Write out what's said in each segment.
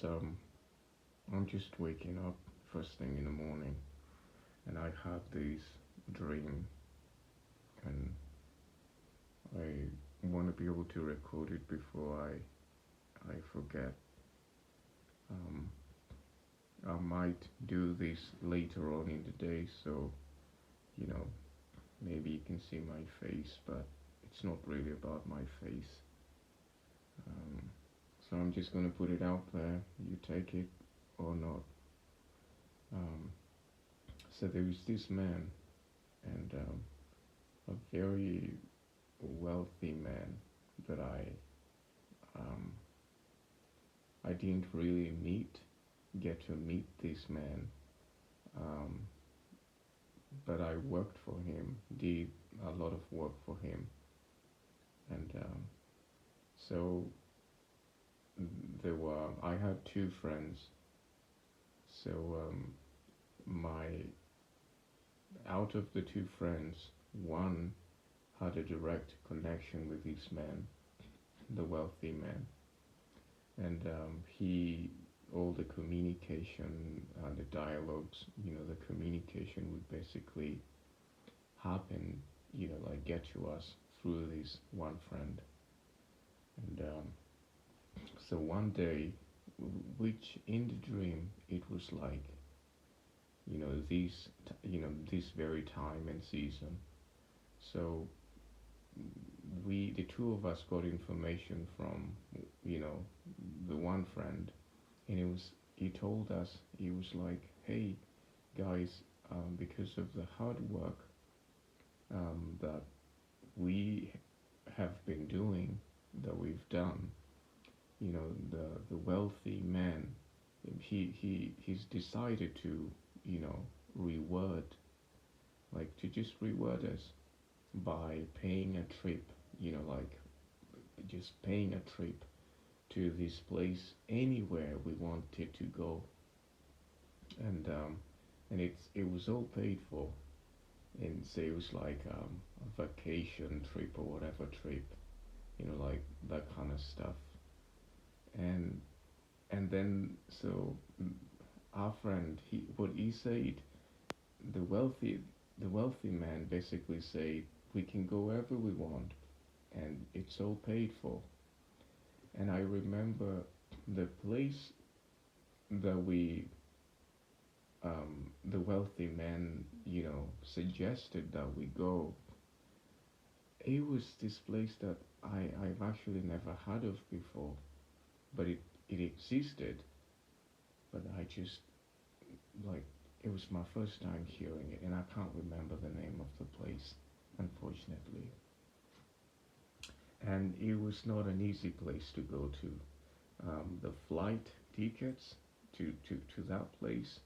I'm just waking up first thing in the morning, and I had this dream, and I want to be able to record it before I forget. Um, I might do this later on in the day, so you know maybe you can see my face, but it's not really about my face. Um, so I'm just gonna put it out there. You take it or not. Um, so there was this man, and a very wealthy man that um, I didn't really get to meet this man, um, but I worked for him, did a lot of work for him, and so I had two friends. So my out of the two friends, one had a direct connection with this man, the wealthy man, and he all the communication and the dialogues, the communication would basically happen, like get to us through this one friend. And so one day, which in the dream it was like, this very time and season. So the two of us got information from, you know, the one friend, and he told us, he was like, hey guys, because of the hard work that we have been doing, that we've done, the wealthy man, he's decided to, reward, like to just reward us by paying a trip, like just paying a trip to this place anywhere we wanted to go, and it was all paid for, and so it was like a vacation trip or whatever trip, like that kind of stuff, and then so our friend, what he said, the wealthy the wealthy man basically said we can go wherever we want, and it's all paid for. And I remember the place that the wealthy man, suggested that we go. It was this place that I've actually never heard of before, but it existed, but I just, like, it was my first time hearing it, and I can't remember the name of the place, unfortunately. And it was not an easy place to go to. The flight tickets to that place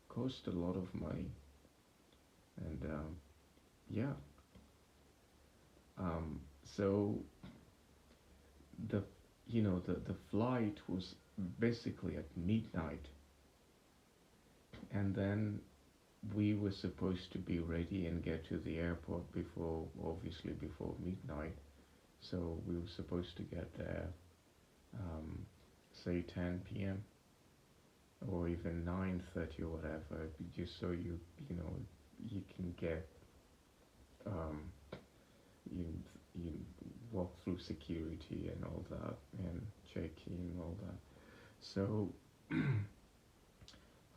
cost a lot of money, and yeah, so the the flight was basically at midnight, and then we were supposed to be ready and get to the airport before, obviously before midnight. So we were supposed to get there, um, say 10 p.m. or even 9:30 or whatever, just so you can get, um, you you walk through security and all that, and check in and all that. So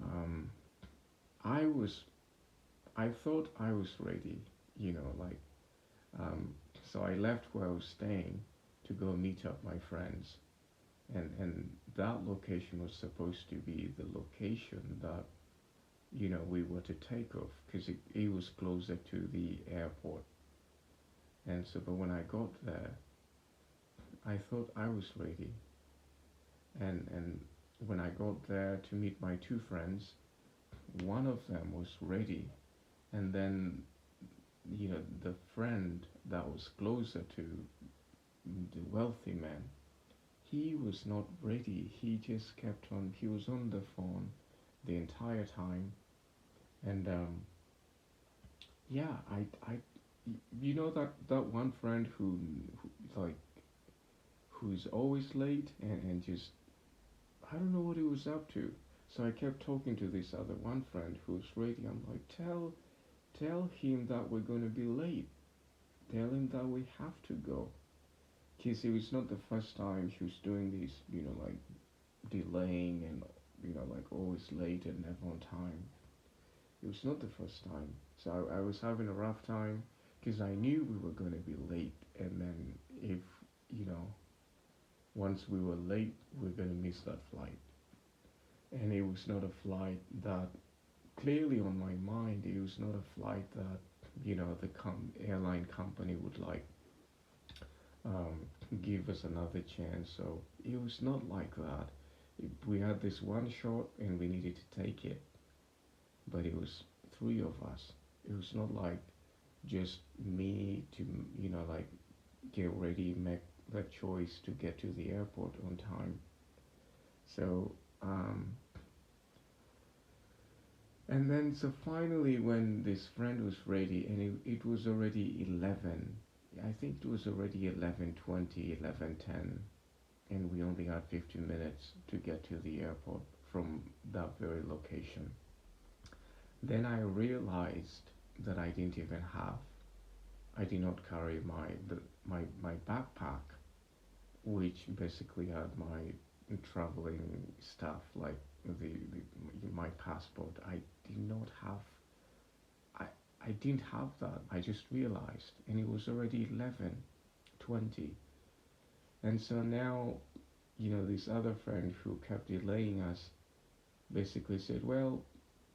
um, I was I thought I was ready, like, um, so I left where I was staying to go meet up my friends, and that location was supposed to be the location that we were to take off, because it was closer to the airport. And so, but when I got there, I thought I was ready, and when I got there to meet my two friends, one of them was ready, and then the friend that was closer to the wealthy man, he was not ready. He just kept on. He was on the phone the entire time, and yeah, that one friend who like who's always late, and just I don't know what he was up to. So I kept talking to this other one friend who's ready. I'm like, tell him that we're going to be late. Tell him that we have to go. Because it was not the first time he was doing this, like delaying and, like always late and never on time. It was not the first time. So I was having a rough time because I knew we were going to be late. And then if, you know, once we were late, we are going to miss that flight. And it was not a flight that, clearly on my mind, it was not a flight that, the airline company would like um, give us another chance. So it was not like that. We had this one shot and we needed to take it, but it was three of us. It was not like just me to, like get ready, make that choice to get to the airport on time. So, and then so finally, when this friend was ready, and it was already 11, I think it was already 11:20, 11:10, and we only had 15 minutes to get to the airport from that very location. Then I realized that I did not carry my backpack, which basically had my traveling stuff like my passport. Did not have I I didn't have that. I just realized, and it was already 11:20, and so now, this other friend who kept delaying us basically said, well,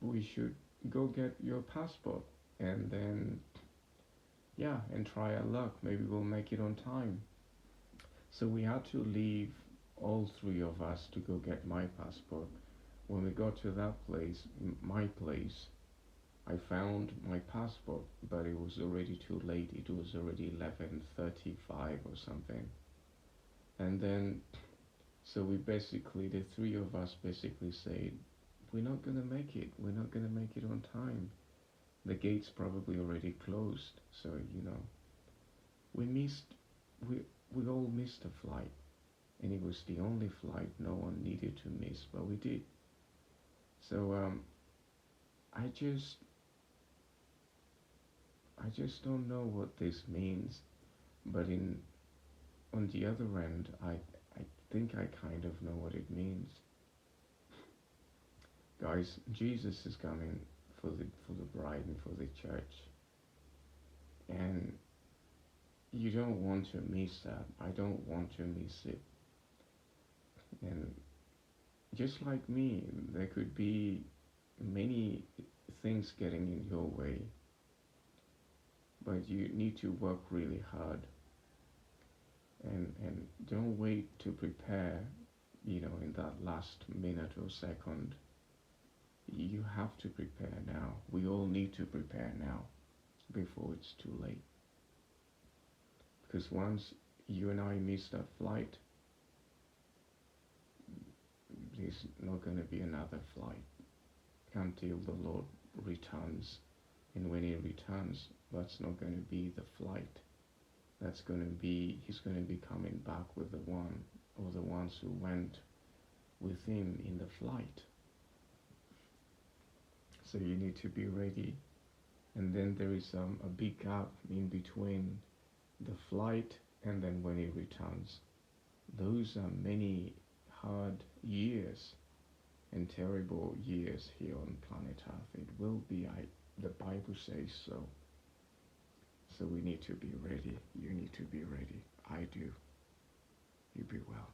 we should go get your passport, and then, yeah, and try our luck. Maybe we'll make it on time. So we had to leave, all three of us, to go get my passport. When we got to that place, my place, I found my passport, but it was already too late. It was already 11:35 or something. And then, so the three of us basically said, we're not gonna make it. We're not gonna make it on time. The gates probably already closed. So, we missed, we, we all missed a flight. And it was the only flight no one needed to miss, but we did. So, I just, I just don't know what this means, but on the other end, I think I kind of know what it means. Guys, Jesus is coming for the bride and for the church, and you don't want to miss that. I don't want to miss it. And just like me, there could be many things getting in your way, but you need to work really hard, and don't wait to prepare, in that last minute or second. You have to prepare now. We all need to prepare now before it's too late. Because once you and I miss that flight, there's not going to be another flight until the Lord returns. And when He returns, that's not going to be the flight. He's going to be coming back with the one or the ones who went with Him in the flight. So you need to be ready. And then there is a big gap in between the flight and then when He returns. Those are many hard years and terrible years here on planet Earth. It will be, the Bible says so. So we need to be ready. You need to be ready. I do. You be well.